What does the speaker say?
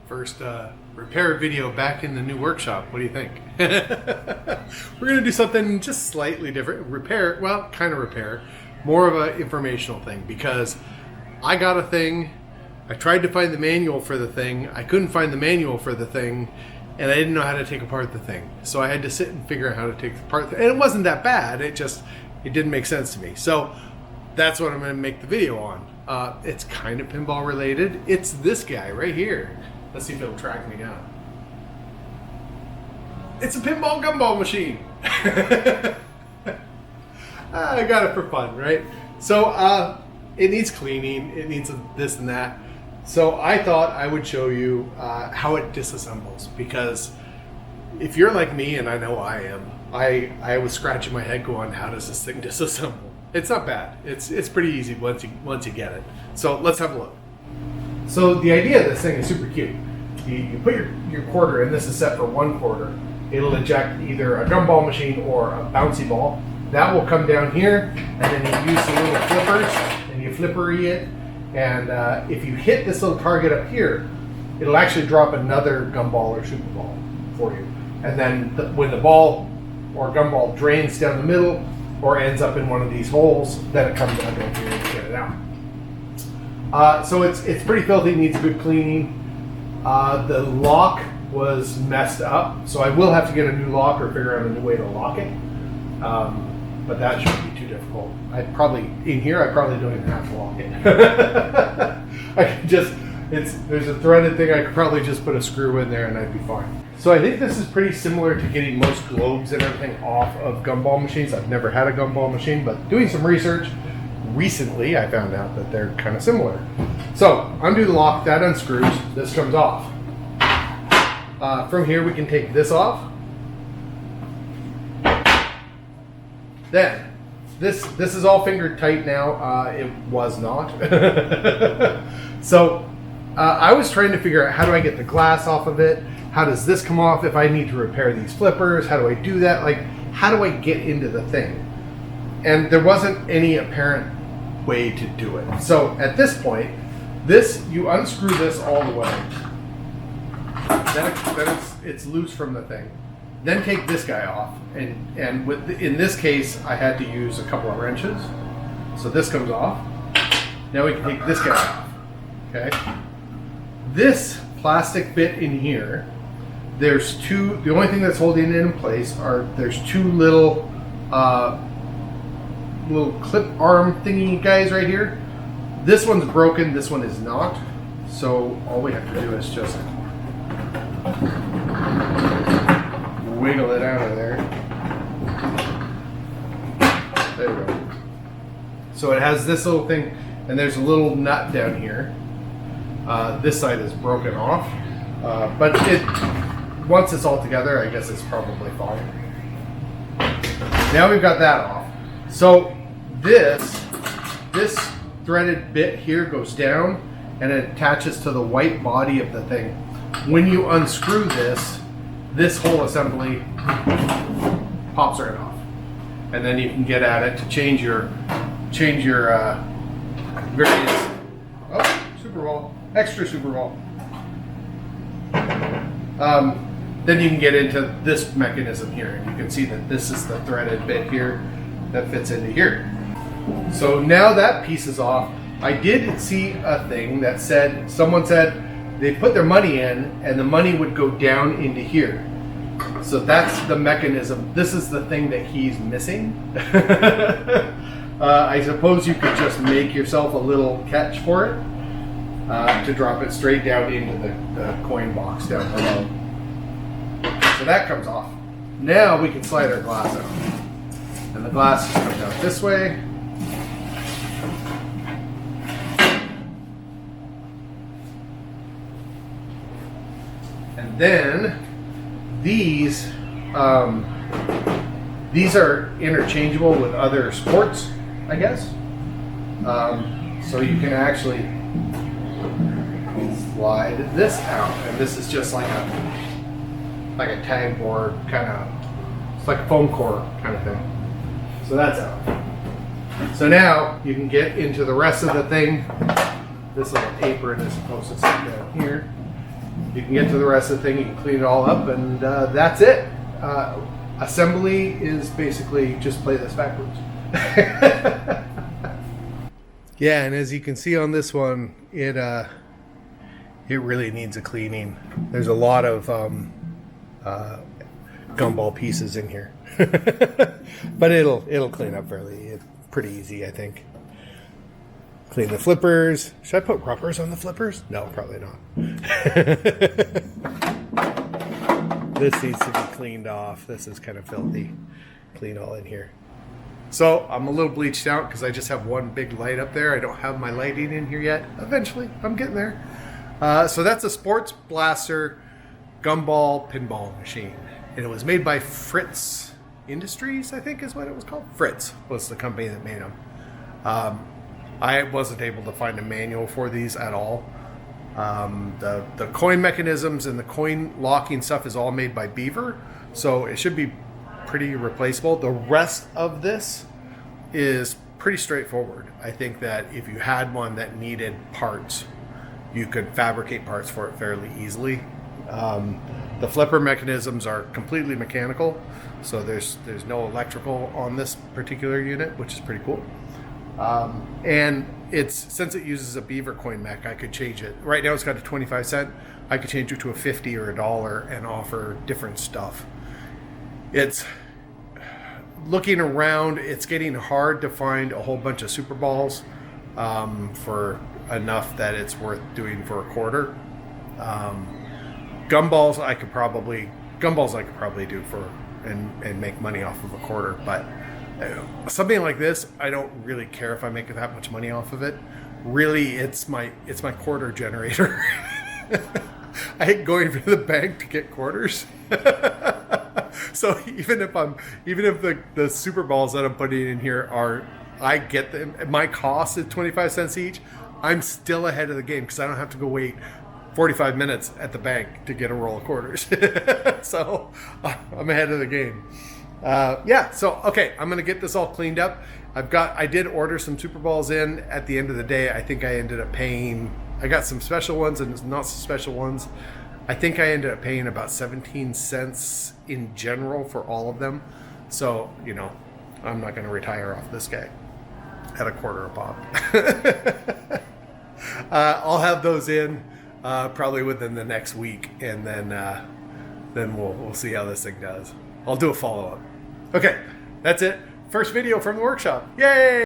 First repair video back in the new workshop. What do you think? We're going to do something just slightly different. Repair, well, kind of repair. More of an informational thing because I got a thing. I tried to find the manual for the thing. I couldn't find the manual for the thing. And I didn't know how to take apart the thing. So I had to sit and figure out how to take apart the thing. And it wasn't that bad. It didn't make sense to me. So that's what I'm going to make the video on. It's kind of pinball related. It's this guy right here. Let's see if it'll track me down. It's a Pinball Gumball machine. I got it for fun, right? So it needs cleaning. It needs this and that. So I thought I would show you how it disassembles, because if you're like me, and I know I am, I was scratching my head going, how does this thing disassemble? It's not bad. It's pretty easy once you get it. So let's have a look. So the idea of this thing is super cute. You put your quarter in. This is set for 1 quarter. It'll eject either a gumball machine or a bouncy ball. That will come down here, and then you use the little flippers, and you flippery it. And if you hit this little target up here, it'll actually drop another gumball or super ball for you. And then when the ball or gumball drains down the middle or ends up in one of these holes, then it comes down here and you get it out. So it's pretty filthy, needs good cleaning. The lock was messed up, so I will have to get a new lock or figure out a new way to lock it. But that shouldn't be too difficult. I probably don't even have to lock it. There's a threaded thing. I could probably just put a screw in there and I'd be fine. So I think this is pretty similar to getting most globes and everything off of gumball machines. I've never had a gumball machine, but doing some research recently, I found out that they're kind of similar. So undo the lock, that unscrews, this comes off. From here we can take this off. Then, this is all fingered tight now. It was not. So I was trying to figure out, how do I get the glass off of it? How does this come off if I need to repair these flippers? How do I do that? Like, how do I get into the thing? And there wasn't any apparent way to do it. So at this point, you unscrew this all the way. Then it's loose from the thing. Then take this guy off, and in this case, I had to use a couple of wrenches. So this comes off. Now we can take this guy off. Okay. This plastic bit in here, there's two. The only thing that's holding it in place there's two little clip arm thingy guys right here. This one's broken. This one is not. So all we have to do is just wiggle it out of there. There we go. So it has this little thing, and there's a little nut down here. This side is broken off, but once it's all together, I guess it's probably fine. Now we've got that off. So this threaded bit here goes down, and it attaches to the white body of the thing. When you unscrew this whole assembly pops right off, and then you can get at it to change your various super ball, extra super ball. Then you can get into this mechanism here, and you can see that this is the threaded bit here that fits into here. So now that piece is off. I did see a thing that someone said they put their money in and the money would go down into here. So that's the mechanism. This is the thing that he's missing. I suppose you could just make yourself a little catch for it to drop it straight down into the coin box down below. So that comes off. Now we can slide our glass out. And the glass just comes out this way. And then these are interchangeable with other sports, I guess. So you can actually slide this out, and this is just like a tag board kind of. It's like a foam core kind of thing. So that's out. So now you can get into the rest of the thing. This little apron is supposed to sit down here. you can get to the rest of the thing, you can clean it all up, and that's it. Assembly is basically just play this backwards. Yeah, and as you can see on this one, it really needs a cleaning. There's a lot of gumball pieces in here, but it'll clean up pretty easy, I think. Clean the flippers. Should I put rubbers on the flippers? No, probably not. This needs to be cleaned off. This is kind of filthy. Clean all in here. So I'm a little bleached out because I just have one big light up there. I don't have my lighting in here yet. Eventually, I'm getting there. So that's a Sports Blaster Gumball pinball machine. And it was made by Fritz Industries, I think is what it was called. Fritz was the company that made them. I wasn't able to find a manual for these at all. The coin mechanisms and the coin locking stuff is all made by Beaver, so it should be pretty replaceable. The rest of this is pretty straightforward. I think that if you had one that needed parts, you could fabricate parts for it fairly easily. The flipper mechanisms are completely mechanical, so there's no electrical on this particular unit, which is pretty cool. And since it uses a Beaver coin mech, I could change it. Right now it's got a 25 cent. I could change it to a 50 or $1 and offer different stuff. It's looking around, it's getting hard to find a whole bunch of Super Balls for enough that it's worth doing for a quarter. Gumballs I could probably do for and make money off of a quarter, but something like this, I don't really care if I make that much money off of it. Really, it's my quarter generator. I hate going to the bank to get quarters. So even if the Super Balls that I'm putting in here I get them, my cost is 25 cents each, I'm still ahead of the game because I don't have to go wait 45 minutes at the bank to get a roll of quarters. So I'm ahead of the game. Yeah, so okay, I'm gonna get this all cleaned up. I did order some Super Balls in at the end of the day. I think I ended up paying, I got some special ones and not so special ones. I think I ended up paying about 17 cents in general for all of them. So, I'm not gonna retire off this guy at a quarter a pop. I'll have those in probably within the next week, and then we'll see how this thing does. I'll do a follow-up. Okay, that's it. First video from the workshop. Yay!